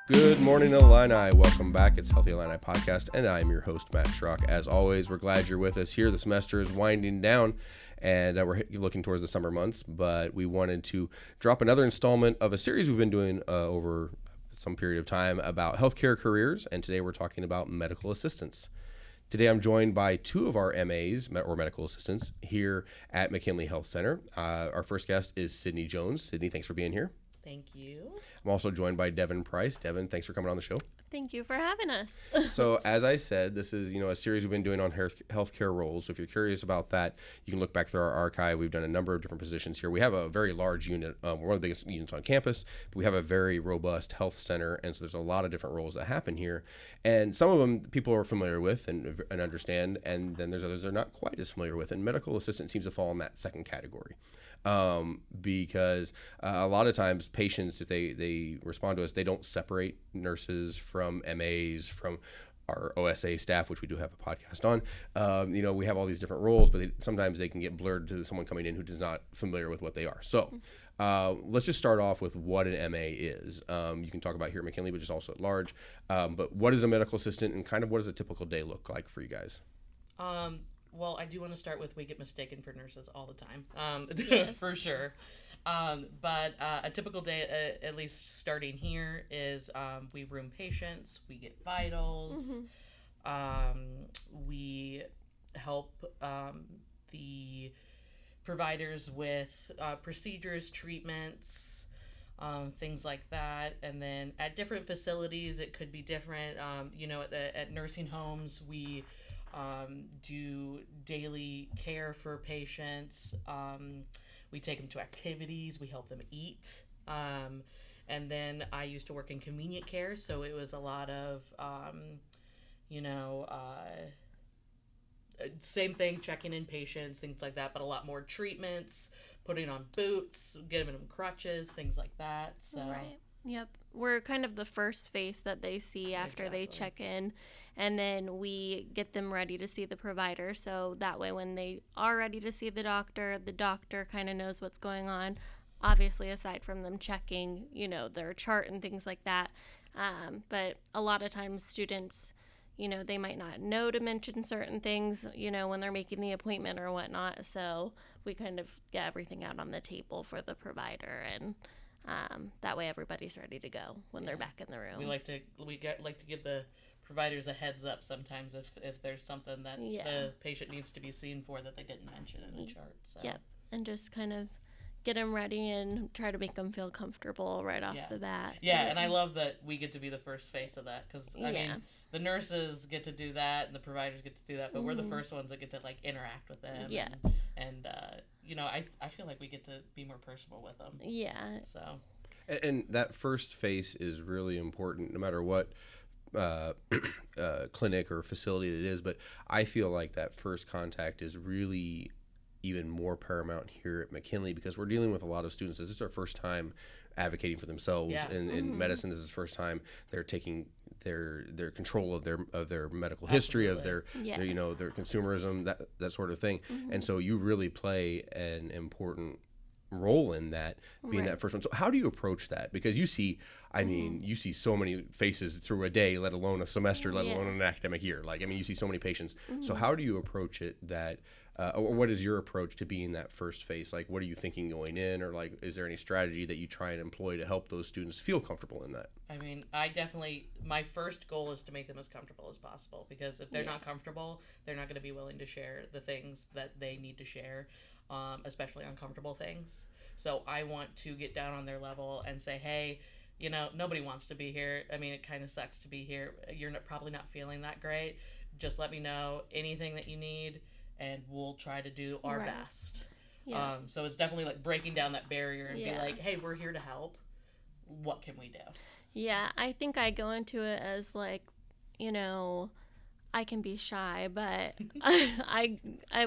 Good morning, Illini. Welcome back. It's Healthy Illini Podcast, and I'm your host, Matt Schrock. As always, we're glad you're with us here. The semester is winding down, and we're looking towards the summer months, but we wanted to drop another installment of a series we've been doing over some period of time about healthcare careers, and today we're talking about medical assistants. Today I'm joined by two of our MAs, or medical assistants, here at McKinley Health Center. Our first guest is Sydney Jones. Sydney, thanks for being here. Thank you. I'm also joined by Devin Price. Devin, thanks for coming on the show. Thank you for having us. So as I said, this is a series we've been doing on healthcare roles. So if you're curious about that, you can look back through our archive. We've done a number of different positions here. We have a very large unit. We're one of the biggest units on campus, but we have a very robust health center, and so there's a lot of different roles that happen here. And some of them people are familiar with and understand, and then there's others they're not quite as familiar with. And medical assistant seems to fall in that second category. Because a lot of times patients, if they respond to us, they don't separate nurses from MAs, from our OSA staff, which we do have a podcast on. We have all these different roles, but sometimes they can get blurred to someone coming in who is not familiar with what they are. So let's just start off with what an MA is. You can talk about here at McKinley, but just also at large. But what is a medical assistant, and kind of what does a typical day look like for you guys? Well, I do want to start with we get mistaken for nurses all the time, Yes. for sure. But a typical day, at least starting here, is we room patients, we get vitals, we help the providers with procedures, treatments, things like that. And then at different facilities, it could be different. At nursing homes, we do daily care for patients. We take them to activities. We help them eat. And then I used to work in convenient care, so it was a lot of, same thing, checking in patients, things like that, but a lot more treatments, putting on boots, giving them crutches, things like that. So. Right. Yep. We're kind of the first face that they see after they check in, and then we get them ready to see the provider. So that way when they are ready to see the doctor kind of knows what's going on. Obviously, aside from them checking, their chart and things like that. But a lot of times students, they might not know to mention certain things, when they're making the appointment or whatnot. So we kind of get everything out on the table for the provider, and that way everybody's ready to go when they're back in the room. We like to give the providers a heads up sometimes if there's something that the patient needs to be seen for that they didn't mention in the chart. So. Yep, and just kind of get them ready and try to make them feel comfortable right off the bat. Yeah, and I love that we get to be the first face of that because, I mean, the nurses get to do that and the providers get to do that, but we're the first ones that get to, interact with them. Yeah. And I feel like we get to be more personal with them. Yeah. So. And that first face is really important no matter what clinic or facility it is, but I feel like that first contact is really even more paramount here at McKinley because we're dealing with a lot of students. This is their first time advocating for themselves in medicine. This is the first time they're taking their control of their medical history, of their consumerism, that sort of thing. And so you really play an important role in that, being that first one. So how do you approach that? Because you see so many faces through a day, let alone a semester, let alone an academic year. You see so many patients. So how do you approach it or what is your approach to being that first face? What are you thinking going in, or is there any strategy that you try and employ to help those students feel comfortable in that? I mean, my first goal is to make them as comfortable as possible, because if they're not comfortable, they're not going to be willing to share the things that they need to share, especially uncomfortable things. So I want to get down on their level and say, hey, nobody wants to be here. I mean, it kind of sucks to be here. You're probably not feeling that great. Just let me know anything that you need, and we'll try to do our best. Yeah. So it's definitely breaking down that barrier and be like, hey, we're here to help. What can we do? Yeah, I think I go into it as I can be shy, but I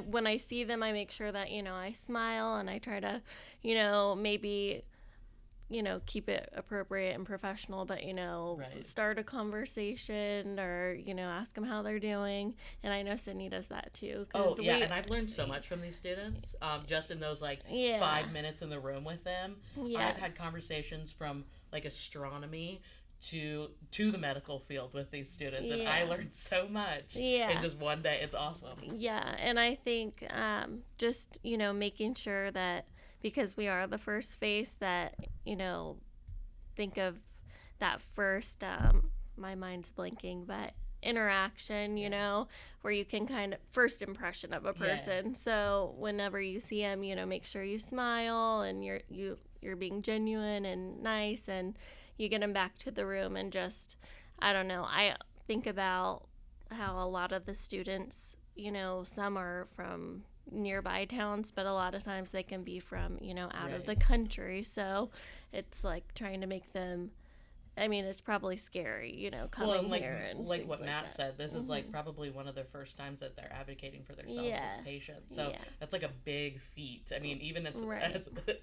when I see them, I make sure that, I smile and I try to, maybe, keep it appropriate and professional, but, start a conversation or, ask them how they're doing. And I know Sydney does that too. And I've learned so much from these students, just in those 5 minutes in the room with them. Yeah. I've had conversations from astronomy to the medical field with these students, and I learned so much in just one day. It's awesome. Yeah, and I think just, making sure that, because we are the first face, that, think of that first, my mind's blinking, but interaction, where you can kind of first impression of a person. So whenever you see them, make sure you smile and you're being genuine and nice, and you get them back to the room. And just, I don't know, I think about how a lot of the students, some are from nearby towns, but a lot of times they can be from, out of the country. So it's like trying to make them, it's probably scary, coming here. And like what Matt said, this is like probably one of the first times that they're advocating for themselves as patients. So that's like a big feat. Even as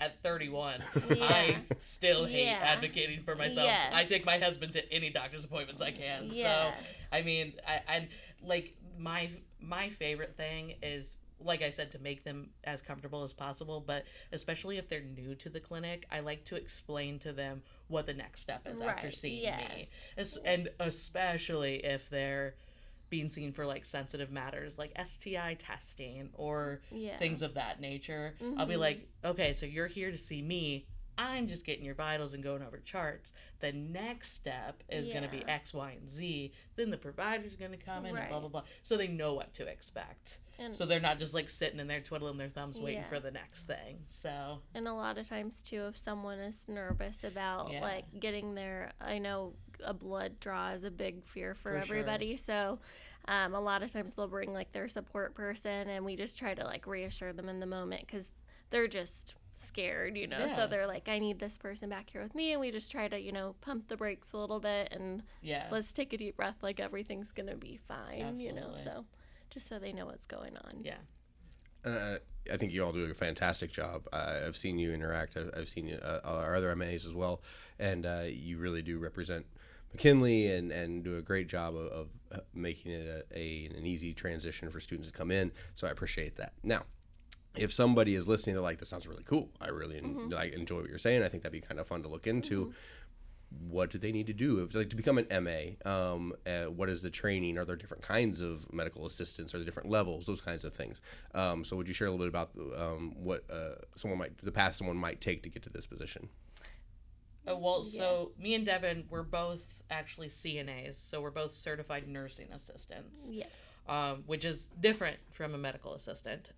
at 31, I still hate advocating for myself. I take my husband to any doctor's appointments I can. So, I like my favorite thing is, like I said, to make them as comfortable as possible, but especially if they're new to the clinic, I like to explain to them what the next step is after seeing me. And especially if they're being seen for like sensitive matters like STI testing or things of that nature. I'll be like, okay, so you're here to see me. I'm just getting your vitals and going over charts. The next step is going to be X, Y, and Z. Then the provider's going to come in and blah, blah, blah. So they know what to expect. So they're not just like sitting in there twiddling their thumbs waiting for the next thing. So. And a lot of times too, if someone is nervous about like getting their, I know a blood draw is a big fear for everybody. Sure. So a lot of times they'll bring like their support person, and we just try to like reassure them in the moment, because they're just scared, so they're like, I need this person back here with me, and we just try to pump the brakes a little bit and let's take a deep breath, like everything's gonna be fine. So just so they know what's going on. I think you all do a fantastic job. I've seen you interact. I've seen you, our other MAs as well, and you really do represent McKinley and do a great job of making it an easy transition for students to come in. So I appreciate that. Now, if somebody is listening, they're like, this sounds really cool. I really enjoy what you're saying. I think that'd be kind of fun to look into. What do they need to do? If like to become an MA, what is the training? Are there different kinds of medical assistants? Are there different levels? Those kinds of things. So would you share a little bit about what the path someone might take to get to this position? So me and Devin, we're both actually CNAs. So we're both certified nursing assistants. Yes. Which is different from a medical assistant.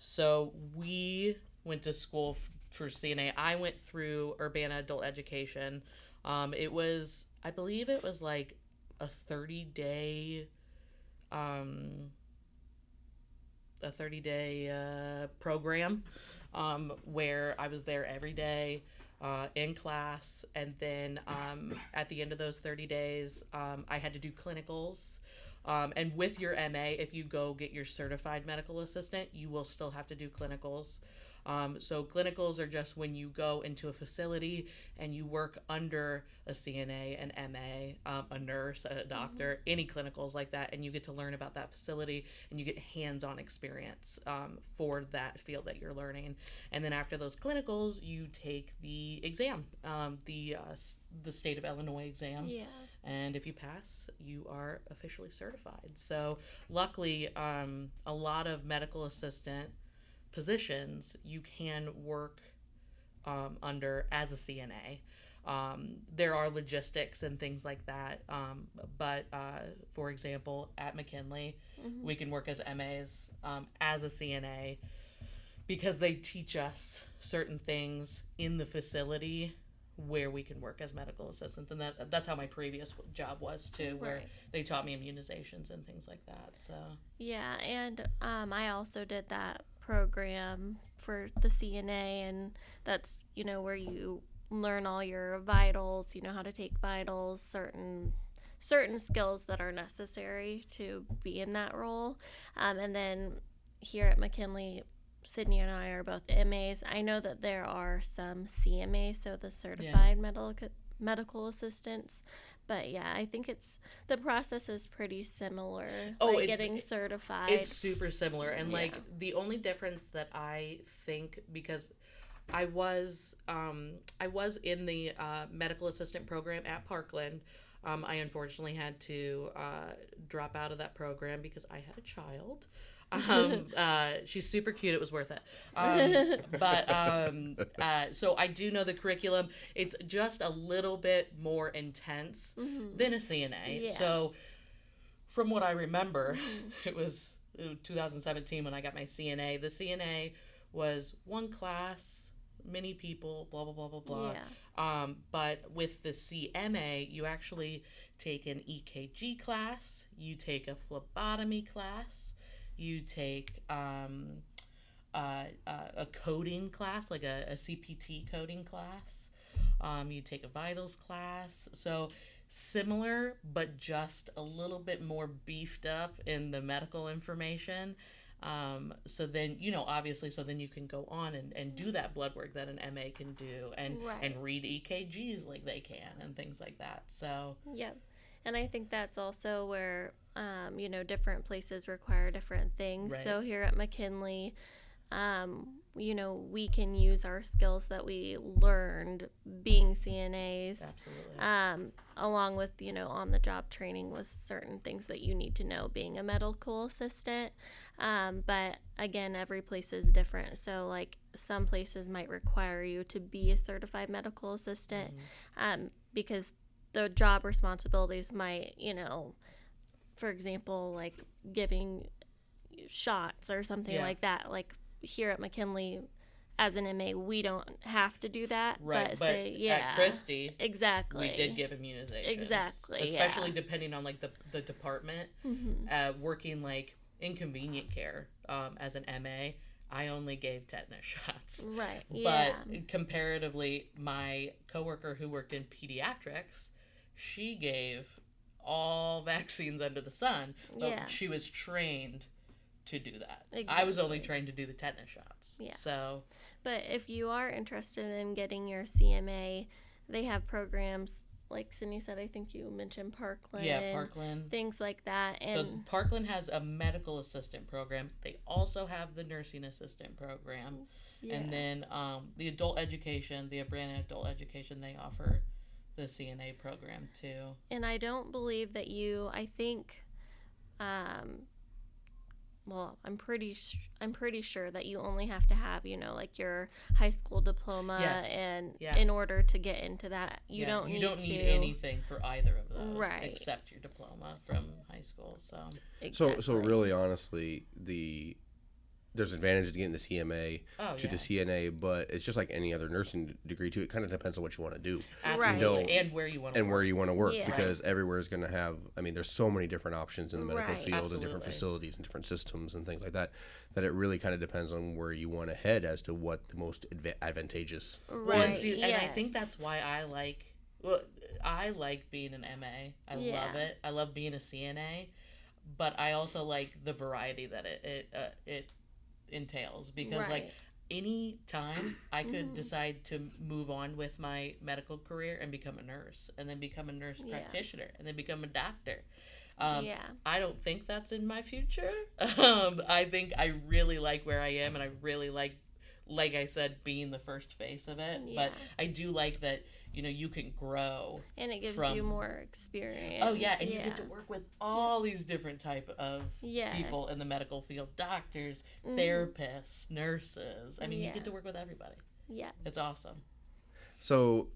So we went to school for CNA. I went through Urbana Adult Education. I believe it was like a 30-day program where I was there every day in class. And then at the end of those 30 days, I had to do clinicals. And with your MA, if you go get your certified medical assistant, you will still have to do clinicals. So clinicals are just when you go into a facility and you work under a CNA, an MA, a nurse, a doctor, any clinicals like that, and you get to learn about that facility and you get hands-on experience for that field that you're learning. And then after those clinicals, you take the exam, the state of Illinois exam. Yeah. And if you pass, you are officially certified. So luckily, a lot of medical assistant positions you can work under as a CNA. There are logistics and things like that, but for example, at McKinley, we can work as MAs as a CNA because they teach us certain things in the facility where we can work as medical assistants, and that's how my previous job was too, where they taught me immunizations and things like that. So yeah, and I also did that program for the CNA, and that's where you learn all your vitals, how to take vitals, certain skills that are necessary to be in that role. And then here at McKinley, Sydney and I are both MAs. I know that there are some CMAs, so the certified medical assistants. But yeah, I think the process is pretty similar. It's getting certified. It's super similar. And like the only difference that I think, because I was in the medical assistant program at Parkland. I unfortunately had to drop out of that program because I had a child. She's super cute. It was worth it. So I do know the curriculum. It's just a little bit more intense than a CNA. Yeah. So from what I remember, it was 2017 when I got my CNA. The CNA was one class, many people, blah, blah, blah, blah, blah. Yeah. But with the CMA, you actually take an EKG class, you take a phlebotomy class, you take a coding class, like a CPT coding class. You take a vitals class. So similar, but just a little bit more beefed up in the medical information. So then, obviously, so then you can go on and do that blood work that an MA can do and read EKGs like they can and things like that. So, yep. And I think that's also where, different places require different things. Right. So here at McKinley, we can use our skills that we learned being CNAs. Absolutely. Along with, on-the-job training with certain things that you need to know being a medical assistant. But again, every place is different. So like some places might require you to be a certified medical assistant because the job responsibilities might, for example, like giving shots or something like that. Like here at McKinley, as an MA, we don't have to do that. Right, but at Christie, exactly, we did give immunizations. Exactly, especially depending on like the department. Working like inconvenient care as an MA, I only gave tetanus shots. Right, but comparatively, my coworker who worked in pediatrics, she gave all vaccines under the sun, but she was trained to do that. Exactly. I was only trained to do the tetanus shots. Yeah. So, but if you are interested in getting your CMA, they have programs like Sydney said. I think you mentioned Parkland. Yeah, Parkland. Things like that. And so Parkland has a medical assistant program. They also have the nursing assistant program, and then the adult education, the Brandon adult education, they offer the CNA program too. And I don't believe that I think. Well, I'm pretty sure that you only have to have, like your high school diploma, and in order to get into that, you don't need anything for either of those, right? Except your diploma from high school. So, exactly. So really, honestly, there's advantages to getting the CMA to the CNA, but it's just like any other nursing degree too. It kind of depends on what you want to do. Absolutely. And where you want to work. Because everywhere is going to have, there's so many different options in the medical field and different facilities and different systems and things like that, that it really kind of depends on where you want to head as to what the most advantageous is. And I think that's why I like being an MA. I love it. I love being a CNA, but I also like the variety that it entails, because like any time I could decide to move on with my medical career and become a nurse, and then become a nurse practitioner, and then become a doctor. I don't think that's in my future. I think I really like where I am, and I really like I said, being the first face of it. But I do like that, you can grow. And it gives you more experience. Oh, yeah. And you get to work with all these different type of people in the medical field. Doctors, therapists, nurses. You get to work with everybody. Yeah. It's awesome. So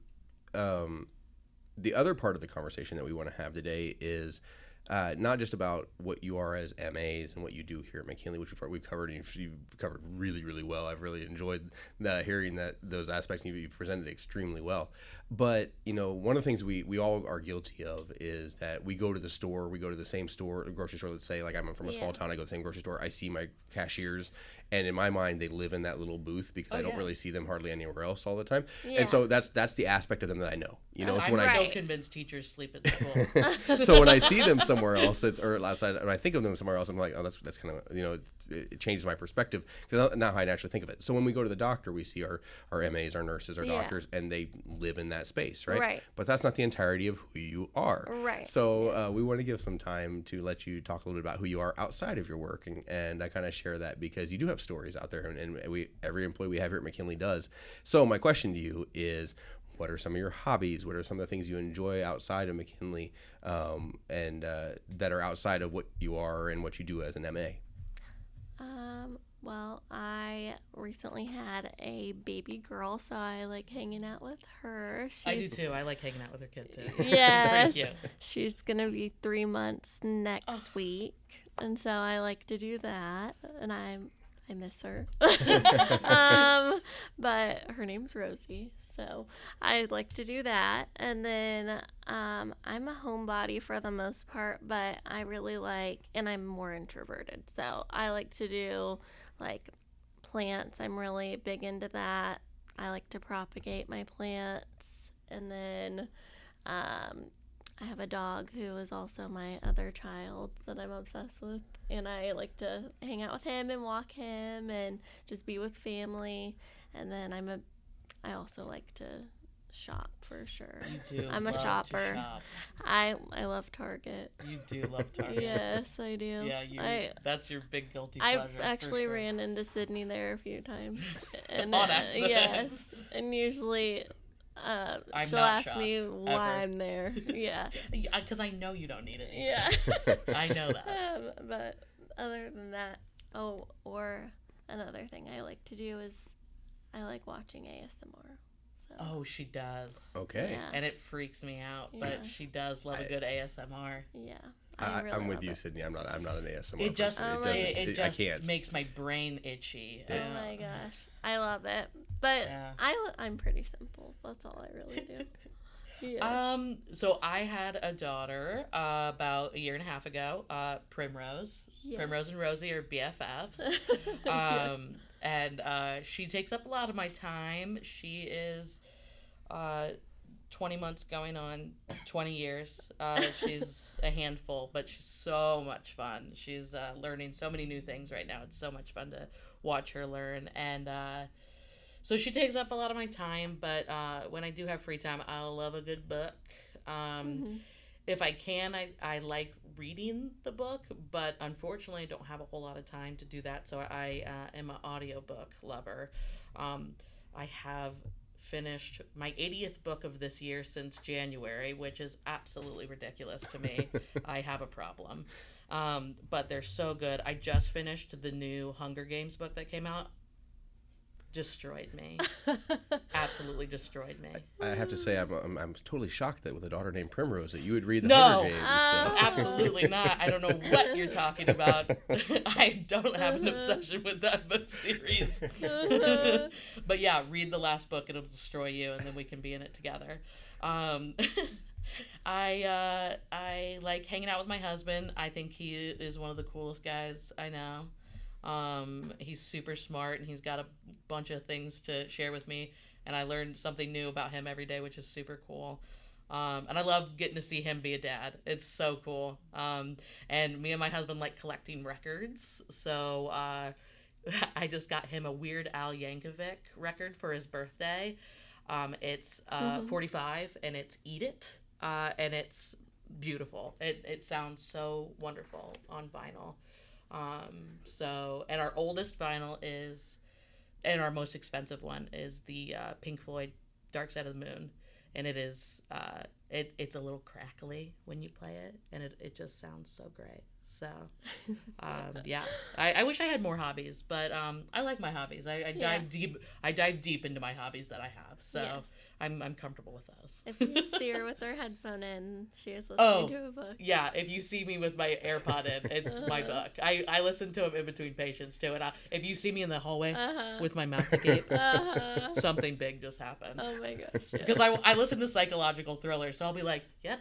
the other part of the conversation that we want to have today is not just about what you are as MAs and what you do here at McKinley, which we've covered, and you've covered really, really well. I've really enjoyed hearing those aspects, and you've presented extremely well. But, one of the things we all are guilty of is that we go to the store, we go to the same store, grocery store, let's say, like I'm from a small town, I go to the same grocery store, I see my cashiers, and in my mind, they live in that little booth because I don't really see them hardly anywhere else all the time. Yeah. And so that's the aspect of them that I know. So I'm still convinced teachers sleep at school. So when I see them somewhere else, or outside, when I think of them somewhere else, I'm like, oh, that's kind of, it changes my perspective, because now how I naturally think of it. So when we go to the doctor, we see our MAs, our nurses, our doctors, and they live in that space, right? But that's not the entirety of who you are. Right. So we want to give some time to let you talk a little bit about who you are outside of your work, and I kind of share that because you do have of stories out there, and every employee we have here at McKinley does. So my question to you is, what are some of your hobbies? What are some of the things you enjoy outside of McKinley, and that are outside of what you are and what you do as an MA? Well, I recently had a baby girl, so I like hanging out with her. I do too. I like hanging out with her kid too. Yes. She's pretty cute. She's going to be 3 months next week, and so I like to do that, and I miss her. But her name's Rosie, so I like to do that. And then I'm a homebody for the most part, but I really like, and I'm more introverted, so I like to do like plants. I'm really big into that. I like to propagate my plants. And then I have a dog who is also my other child that I'm obsessed with, and I like to hang out with him and walk him and just be with family. And then I also like to shop for sure. You do. I'm a shopper. Shop. I love Target. You do love Target. Yes, I do. Yeah, that's your big guilty pleasure. I've actually ran into Sydney there a few times. And, On accident. Yes, and usually she'll ask me why I'm there. Yeah. Because I know you don't need it. Yeah. I know that. But other than that, or another thing I like to do is I like watching ASMR. So. Oh, she does. Okay. Yeah. And it freaks me out, Yeah. but she does love a good ASMR. Yeah. I'm with you, it. Sydney. I'm not an ASMR It just person. it just I can't. makes my brain itchy. Oh my gosh, I love it. But Yeah. I'm pretty simple. That's all I really do. Yes. So I had a daughter about 1.5 years ago, Primrose. Yeah. Primrose and Rosie are BFFs. Yes. And she takes up a lot of my time. She is 20 months going on 20 years. She's a handful, but she's so much fun. She's learning so many new things right now. It's so much fun to watch her learn. And so she takes up a lot of my time, but when I do have free time, I love a good book. If I can, I like reading the book, but unfortunately I don't have a whole lot of time to do that, so I am an audiobook lover. I have finished my 80th book of this year since January, which is absolutely ridiculous to me. I have a problem. But they're so good. I just finished the new Hunger Games book that came out. Destroyed me. Absolutely destroyed me. I have to say, I'm totally shocked that with a daughter named Primrose that you would read the No, Hunger Games. So. absolutely not. I don't know what you're talking about. I don't have an obsession with that book series. But yeah, read the last book. It'll destroy you, and then we can be in it together. I like hanging out with my husband. I think he is one of the coolest guys I know. He's super smart, and he's got a bunch of things to share with me, and I learned something new about him every day, which is super cool. And I love getting to see him be a dad. It's so cool. And me and my husband like collecting records, so I just got him a Weird Al Yankovic record for his birthday. It's 45, and it's Eat It, and it's beautiful. It sounds so wonderful on vinyl. And our oldest vinyl is, and our most expensive one is the Pink Floyd Dark Side of the Moon, and it is it's a little crackly when you play it, and it just sounds so great. So yeah, I wish I had more hobbies, but I like my hobbies. I dive deep into my hobbies that I have, so yes. I'm comfortable with those. If you see her with her headphone in, she is listening to a book. Yeah, if you see me with my AirPod in, it's my book. I listen to them in between patients too, and if you see me in the hallway with my mouth agape, something big just happened. Oh my gosh! Yeah. Because I listen to psychological thrillers, so I'll be like, yeah,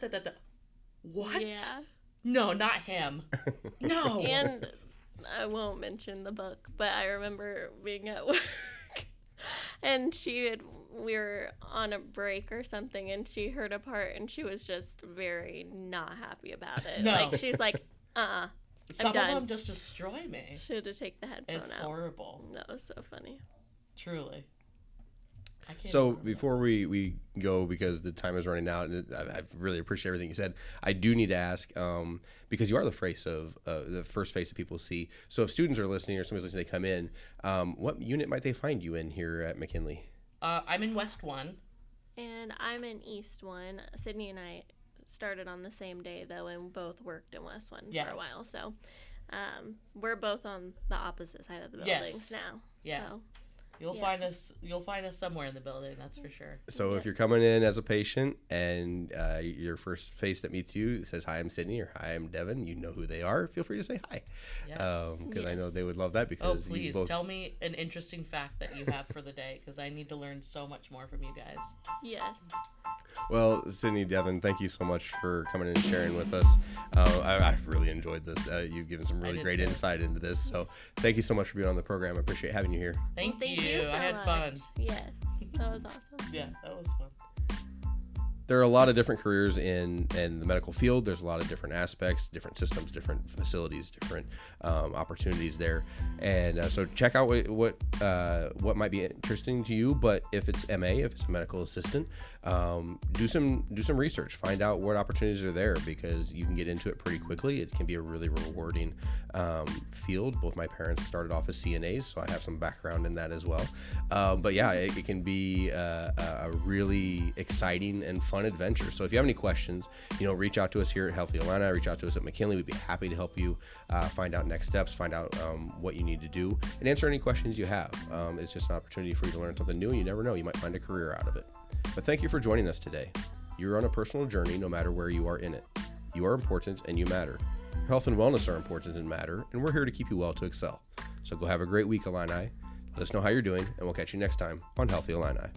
what? Yeah. No, not him. No. And I won't mention the book, but I remember being at work, and we were on a break or something, and she heard a part, and she was just very not happy about it. No. Like, she's like, I'm Some done. of them just destroy me. She had to take the headphone out. It's horrible. That was so funny. Truly. So before we go, because the time is running out, and I really appreciate everything you said, I do need to ask, because you are the face of the first face that people see. So if students are listening or somebody's listening, they come in, what unit might they find you in here at McKinley? I'm in West 1. And I'm in East 1. Sydney and I started on the same day, though, and both worked in West 1 for a while. So we're both on the opposite side of the buildings now. Yeah. So. You'll find us somewhere in the building, that's for sure. So if you're coming in as a patient and your first face that meets you says, "Hi, I'm Sydney," or "Hi, I'm Devin," you know who they are. Feel free to say hi. Yes. Because I know they would love that. Because please tell me an interesting fact that you have for the day, because I need to learn so much more from you guys. Yes. Well, Sydney, Devin, thank you so much for coming in and sharing with us. I've really enjoyed this. You've given some really great insight into this. So thank you so much for being on the program. I appreciate having you here. Thank you. So I had much. fun. Yes. That was awesome. Yeah, that was fun. There are a lot of different careers in the medical field. There's a lot of different aspects, different systems, different facilities, different opportunities there. And so check out what might be interesting to you. But if it's MA, if it's a medical assistant, do some research. Find out what opportunities are there, because you can get into it pretty quickly. It can be a really rewarding field. Both my parents started off as CNAs, so I have some background in that as well. But yeah, it can be a really exciting and fun adventure. So if you have any questions, reach out to us here at Healthy Illini, reach out to us at McKinley. We'd be happy to help you find out next steps, find out what you need to do, and answer any questions you have. It's just an opportunity for you to learn something new, and you never know, you might find a career out of it. But thank you for joining us today. You're on a personal journey no matter where you are in it. You are important and you matter. Your health and wellness are important and matter, and we're here to keep you well to excel. So go have a great week, Illini. Let us know how you're doing, and we'll catch you next time on Healthy Illini.